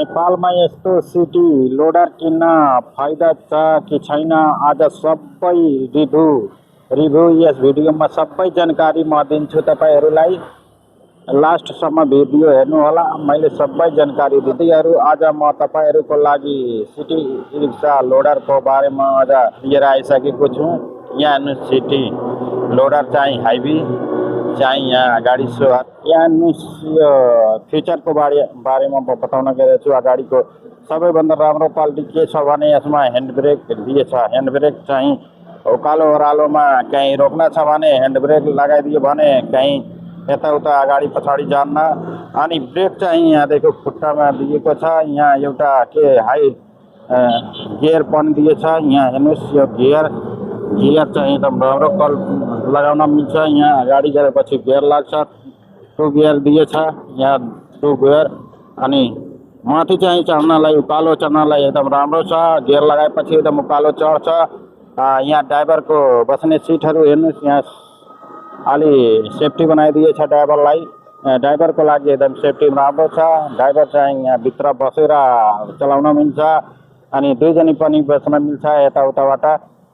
नेपालमा यस्तो city loader किन्न फाइदा छ कि छैन, आज सबै रिभ्यू यस भिडियोमा सबै जानकारी म दिन्छु तपाईहरुलाई। लास्टसम्म भिडियो हेर्नु होला, मैले सबै जानकारी दिन्छु। आज म तपाईहरुको लागि सिटी रिक्सा लोडरको बारेमा आज लिएर आइसकेको छु। यहाँ हेर्नु, सिटी लोडर चाहिँ हाइवी चाहिँ यहाँ अगाडि छ। यहाँ यो फिचरको बारेमा म बताउन गएको छु। अगाडिको सबैभन्दा राम्रो क्वालिटी के छ भने यसमा ह्यान्ड ब्रेक दिएछ। ह्यान्ड ब्रेक चाहिँ उकालो ओह्रालोमा कहीँ रोक्न छ भने ह्यान्ड ब्रेक लगाइदियो भने कहीँ यताउता अगाडि पछाडि जान्न। अनि ब्रेक चाहिँ यहाँदेखि खुट्टामा दिएको छ। यहाँ एउटा के हाई गियर पनि दिएछ। यहाँ हेर्नुहोस्, यो गियर चाहिँ एकदम राम्रो लगाउन मिल्छ। यहाँ अगाडि गएपछि गियर लाग्छ। 2 गियर दिएछ, यहाँ 2 गियर। अनि माथि चाहिँ चढ्नलाई, उकालो चढ्नलाई एकदम राम्रो छ। गियर लगाएपछि एकदम उकालो चढ्छ। यहाँ ड्राइभरको बस्ने सिटहरू हेर्नुहोस्, यहाँ अलि सेफ्टी बनाइदिएछ ड्राइभरलाई। ड्राइभरको लागि एकदम सेफ्टी राम्रो छ। ड्राइभर चाहिँ यहाँ भित्र बसेर चलाउन मिल्छ। अनि 2 जना पनि बस्न मिल्छ यताउताबाट।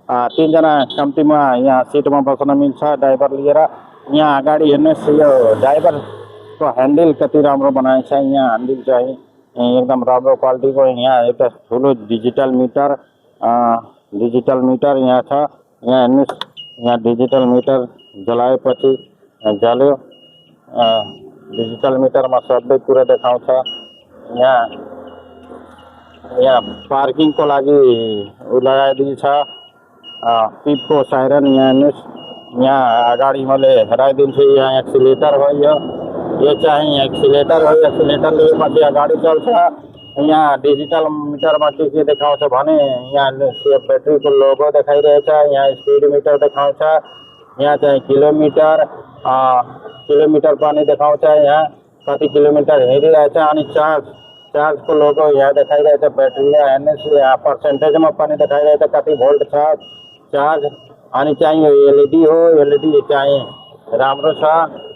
3 जना कम्तीमा यहाँ सिटमा बस्न मिल्छ ड्राइभर लिएर। यहाँ अगाडि हेर्नुहोस्, यो ड्राइभरको ह्यान्डल कति राम्रो बनाएछ। यहाँ ह्यान्डल चाहिँ एकदम राम्रो क्वालिटीको। यहाँ एउटा ठुलो डिजिटल मिटर यहाँ छ। यहाँ हेर्नुहोस्, यहाँ डिजिटल मिटर जलाएपछि जल्यो। डिजिटल मिटरमा सबै कुरा देखाउँछ। यहाँ पार्किङको लागि लगाइदिएछ पिपको साइरन। यहाँ हेर्नुहोस्, यहाँ अगाडि मैले हराइदिन्छु। यहाँ एक्सिलेटर हो, यो चाहिँ एक्सिलेटर हो। एक्सिलेटर लिएपछि अगाडि चल्छ। यहाँ डिजिटल मिटरमा के देखाउँछ भने यहाँ ब्याट्रीको लोगो देखाइरहेछ। यहाँ स्पिड मिटर देखाउँछ। यहाँ चाहिँ किलोमिटर पनि देखाउँछ। यहाँ कति किलोमिटर हिँडिरहेछ। अनि चार्जको लोगो यहाँ देखाइरहेछ। ब्याट्रीमा हेर्नुहोस्, यहाँ पर्सेन्टेजमा पनि देखाइरहेछ कति भोल्ट छ चार्ज। अनि चाहिँ यो एलइडी हो। एलइडी चाहिँ राम्रो छ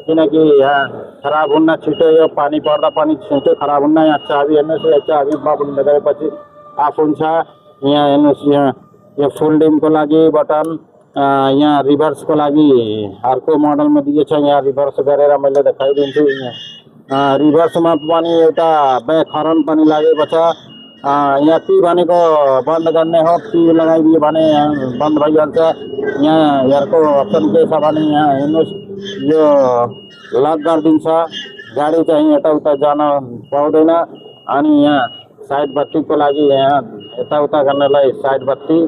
किनकि यहाँ खराब हुन्न छिटो। यो पानी पर्दा पनि छिटो खराब हुन्न। यहाँ चाबी हेर्नुहोस्, यो चाबी बन्द गरेपछि अफ हुन्छ। यहाँ हेर्नुहोस्, यो फुल डिमको लागि बटन। यहाँ रिभर्सको लागि अर्को मोडलमा दिएछ। यहाँ रिभर्स गरेर मैले देखाइदिन्छु। रिभर्समा पनि एउटा ब्याक हर्न पनि लागेको छ। यहाँ पी भनेको बन्द गर्ने हो। पी लगाइदियो भने बन्द भइहाल्छ। यहाँ हेरको अप्सन के छ भने यहाँ हेर्नुहोस्, यो लक गरिदिन्छ। गाडी चाहिँ यताउता जान पाउँदैन। अनि यहाँ साइड बत्तीको लागि यहाँ यताउता गर्नलाई साइड बत्ती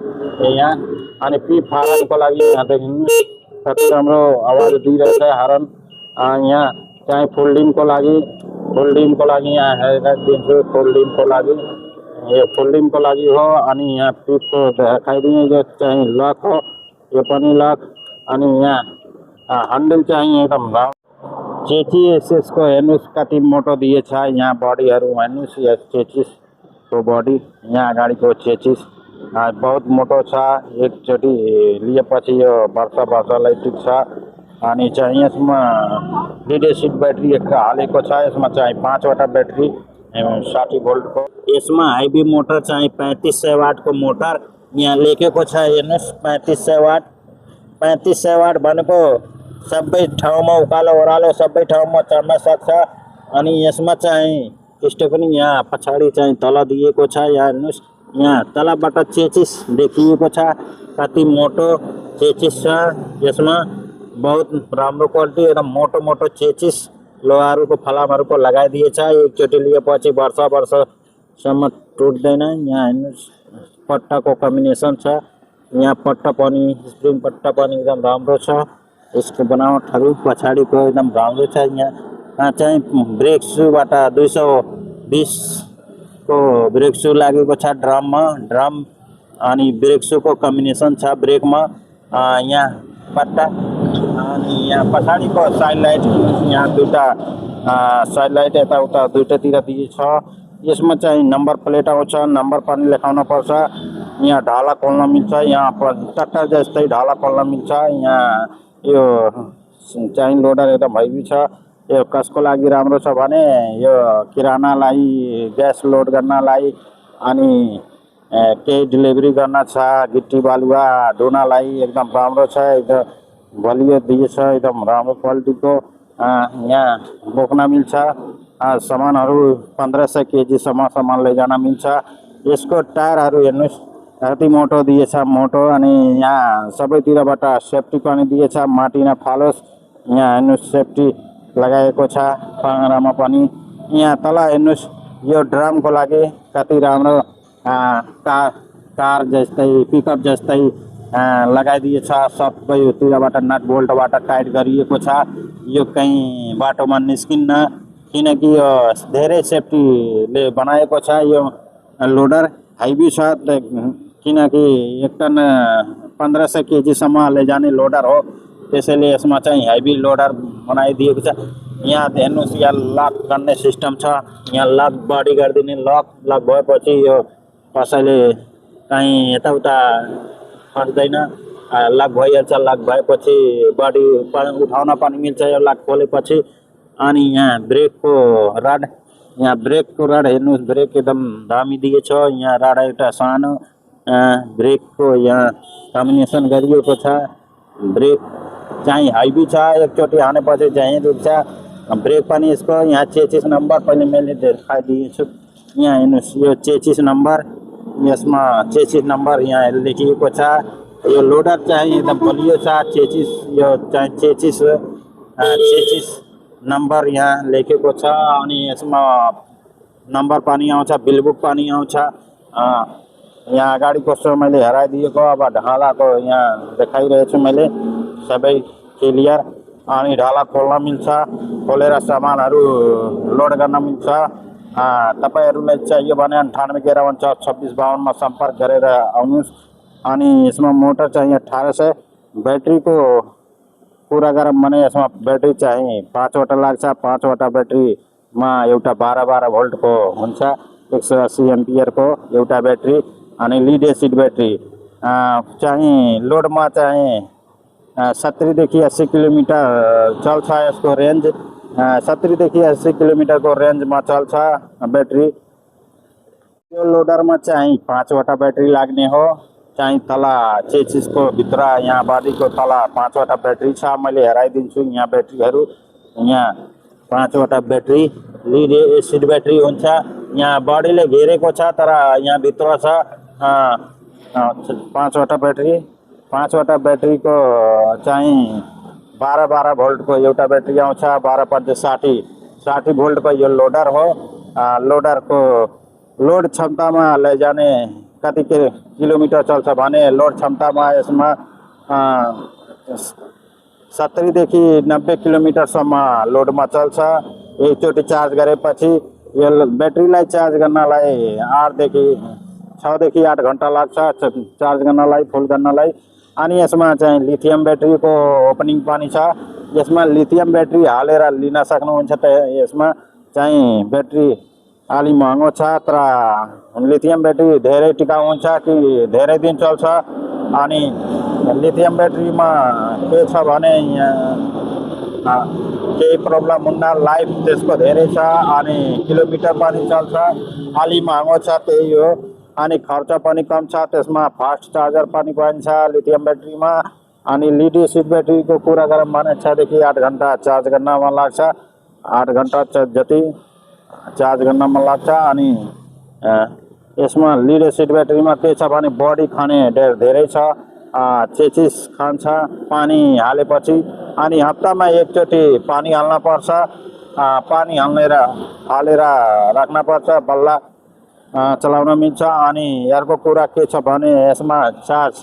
यहाँ। अनि पी हर्नको लागि यहाँ देख्नुहोस् कति राम्रो आवाज दिइरहेछ हर्न। यहाँ चाहिँ फुल डिमको लागि यहाँ हेरिदिन्छु। फुल डिमको लागि हो। अनि यहाँ पिपको देखाइदिएँ, यो चाहिँ लक हो, यो पनि लक। अनि यहाँ ह्यान्डल चाहिँ एकदम चेचिसको हेर्नुहोस् कति मोटो दिएछ। यहाँ बडीहरू हेर्नुहोस्, यो चेचिसको बडी। यहाँ अगाडिको चेचिस बहुत मोटो छ। एकचोटि लिएपछि यो वर्षलाई टिक्छ। अनि चाहिँ यसमा लिड-एसिड ब्याट्री हालेको छ। यसमा चाहिँ 5वटा ब्याट्री 60 भोल्टको। यसमा हाइभी मोटर चाहिँ 3500 वाटको मोटर यहाँ लेखेको छ। हेर्नुहोस्, 3500 वाट। 3500 वाट भनेको सबै ठाउँमा उकालो ओह्रालो सबै ठाउँमा चढ्न सक्छ। अनि यसमा चाहिँ स्टेपनी यहाँ पछाडि चाहिँ तल दिएको छ। यहाँ हेर्नुहोस्, यहाँ तलबाट चेचिस देखिएको छ। कति मोटो चेचिस छ। यसमा बहुत राम्रो क्वालिटी, एकदम मोटो चेचिस लोहारुको फलामहरूको लगाइदिएछ। एकचोटि लिएपछि वर्षसम्म टुट्दैन। यहाँ हेर्नुहोस्, पट्टाको कम्बिनेसन छ। यहाँ पट्टा पनि स्प्रिङ पट्टा पनि एकदम राम्रो छ। यसको बनावटहरू पछाडिको एकदम राम्रो छ। यहाँ चाहिँ ब्रेक सुबाट 220 को ब्रेक सु लागेको छ ड्रम। अनि ब्रेक सुको कम्बिनेसन छ ब्रेकमा। यहाँ पट्टा। अनि यहाँ पछाडिको साइड लाइट, यहाँ 2टा साइड लाइट यताउता 2टातिर दिएछ। यसमा चाहिँ नम्बर प्लेट आउँछ, नम्बर पनि लेखाउन पर्छ। यहाँ ढाला खोल्न मिल्छ। यहाँ ट्र्याक्टर जस्तै ढाला खोल्न मिल्छ। यहाँ यो चाहिँ लोडर एकदम हेभी छ। यो कसको लागि राम्रो छ भने यो किरानालाई ग्यास लोड गर्नलाई अनि केही डेलिभरी गर्न छ गिट्टी बालुवा ढुनलाई एकदम राम्रो छ एकदम बलियो दिएछ एकदम राम्रो क्वालिटीको यहाँ बोक्न मिल्छ सामानहरू 1500 केजीसम्म सामान लैजान मिल्छ यसको टायरहरू हेर्नुहोस् कति मोटो दिएछ मोटो अनि यहाँ सबैतिरबाट सेफ्टी पनि दिएछ माटी नफालोस् यहाँ हेर्नुहोस् सेफ्टी लगाएको छ पाङ्रामा पनि यहाँ तल हेर्नुहोस् यो ड्रमको लागि कति राम्रो कार जस्तै पिकअप जस्तै लगाइदिएछ सबैतिरबाट नट बोल्टबाट टाइट गरिएको छ यो कहीँ बाटोमा निस्किन्न किनकि यो धेरै सेफ्टीले बनाएको छ यो लोडर हेभी छ किनकि एक टन 1500 केजीसम्म लैजाने लोडर हो त्यसैले यसमा चाहिँ हेभी लोडर बनाइदिएको छ यहाँ हेर्नुहोस् यहाँ लक गर्ने सिस्टम छ यहाँ लक बडी गरिदिने लक भएपछि यो कसैले कहीँ यताउता फर्दैन लक भइहाल्छ लक भएपछि बडी उठाउन पनि मिल्छ यो लक खोलेपछि अनि यहाँ ब्रेकको रड हेर्नुहोस् ब्रेक एकदम दामी दिएछ यहाँ रड एउटा सानो ब्रेकको यहाँ कम्बिनेसन गरिएको छ ब्रेक चाहिँ हेभी छ एकचोटि हानेपछि चाहिँ रुक्छ ब्रेक पनि यसको यहाँ 46 नम्बर पहिले मैले देखाइदिएछु यहाँ हेर्नुहोस् यो 46 नम्बर यसमा 46 नम्बर यहाँ लेखिएको छ यो लोडर चाहिँ एकदम बलियो छ 46 यो चाहिँ 46 नम्बर यहाँ लेखेको छ अनि यसमा नम्बर पनि आउँछ बिलबुक पनि आउँछ यहाँ अगाडि कस्तो मैले हराइदिएको अब ढालाको यहाँ देखाइरहेछु मैले सबै क्लियर अनि ढाला खोल्न मिल्छ खोलेर सामानहरू लोड गर्न मिल्छ तपाईहरुलाई चाहियो भने 9853 मा सम्पर्क गरेर आउनुस् अनि यसमा मोटर चाहिँ 1800 ब्याट्रीको कुरा गरौँ भने यसमा ब्याट्री चाहिँ 5 वटा लाग्छ 5 वटा ब्याट्रीमा एउटा 12 भोल्टको हुन्छ 180 एम्पियरको एउटा ब्याट्री अनि लिड एसिड ब्याट्री चाहिँ लोडमा चाहिँ 70 देखि 80 किलोमिटर चल्छ यसको रेन्ज 70 देखि 80 किलोमिटरको रेन्जमा चल्छ ब्याट्री यो लोडरमा चाहिँ 5 वटा ब्याट्री लाग्ने हो चाहिँ तल चेचिसको भित्र यहाँ बाडीको तल 5 वटा ब्याट्री छ मैले हराइदिन्छु यहाँ ब्याट्रीहरू यहाँ 5 वटा ब्याट्री लिड एसिड ब्याट्री हुन्छ यहाँ बडीले घेरेको छ तर यहाँ भित्र छ 5 वटा ब्याट्री 5 वटा ब्याट्रीको चाहिँ 12 भोल्टको एउटा ब्याट्री आउँछ 12×60 भोल्टको यो लोडर हो लोडरको लोड क्षमतामा लैजाने कति किलोमिटर चल्छ भने लोड क्षमतामा यसमा 70 देखि 90 किलोमिटरसम्म लोडमा चल्छ एकचोटि चार्ज गरेपछि यो ब्याट्रीलाई चार्ज गर्नलाई 6 देखि 8 घण्टा लाग्छ चार्ज गर्नलाई फुल गर्नलाई अनि यसमा चाहिँ लिथियम ब्याट्रीको ओपनिङ पनि छ यसमा लिथियम ब्याट्री हालेर लिन सक्नुहुन्छ त यसमा चाहिँ ब्याट्री अलि महँगो छ तर लिथियम ब्याट्री धेरै टिकाउ हुन्छ कि धेरै दिन चल्छ अनि लिथियम ब्याट्रीमा के छ भने केही प्रब्लम हुन्न लाइफ त्यसको धेरै छ अनि किलोमिटर पनि चल्छ अलि महँगो छ त्यही हो अनि खर्च पनि कम छ त्यसमा फास्ट चार्जर पनि पाइन्छ लिथियम ब्याट्रीमा अनि लिड एसिड ब्याट्रीको कुरा गरौँ भने 6 देखि 8 घण्टा चार्ज गर्नमा लाग्छ 8 घण्टा जति चार्ज गर्नमा लाग्छ अनि यसमा लिड एसिड ब्याट्रीमा के छ भने बडी खाने धेरै छ चेचिस खान्छ पानी हालेपछि अनि हप्तामा एकचोटि पानी हाल्न पर्छ पानी हालेर राख्न पर्छ बल्ल चलाउन मिल्छ अनि अर्को कुरा के छ भने यसमा चार्ज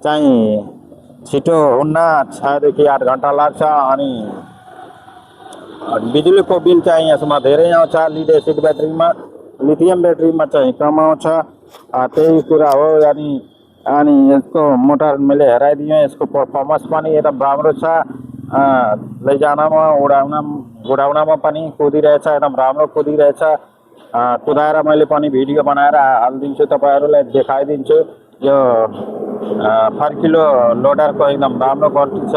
चाहिँ छिटो हुन्न 6 देखि 8 घण्टा लाग्छ अनि बिजुलीको बिल चाहिँ यसमा धेरै आउँछ लिड एसिड ब्याट्रीमा लिथियम ब्याट्रीमा चाहिँ कम आउँछ त्यही कुरा हो अनि यसको मोटर मैले हराइदिएँ यसको पर्फर्मेन्स पनि एकदम राम्रो छ लैजानमा उडाउनमा पनि कुदिरहेछ एकदम राम्रो कुदिरहेछ कुदाएर मैले पनि भिडियो बनाएर हालिदिन्छु तपाईहरुलाई देखाइदिन्छु यो फर्किलो लोडरको एकदम राम्रो क्वालिटी छ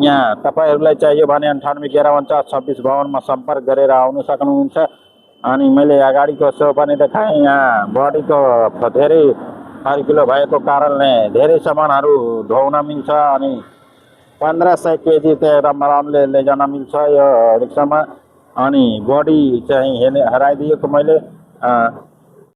यहाँ तपाईँहरूलाई चाहियो भने 98 11 49 26 52 सम्पर्क गरेर आउन सक्नुहुन्छ। अनि मैले अगाडिको सो पनि देखाएँ। यहाँ बडीको धेरै फर्किलो भएको कारणले धेरै सामानहरू ढोउन मिल्छ अनि 1500 केजी त एकदम आरामले लैजान मिल्छ यो रिक्सामा। अनि बडी चाहिँ हराइदिएको मैले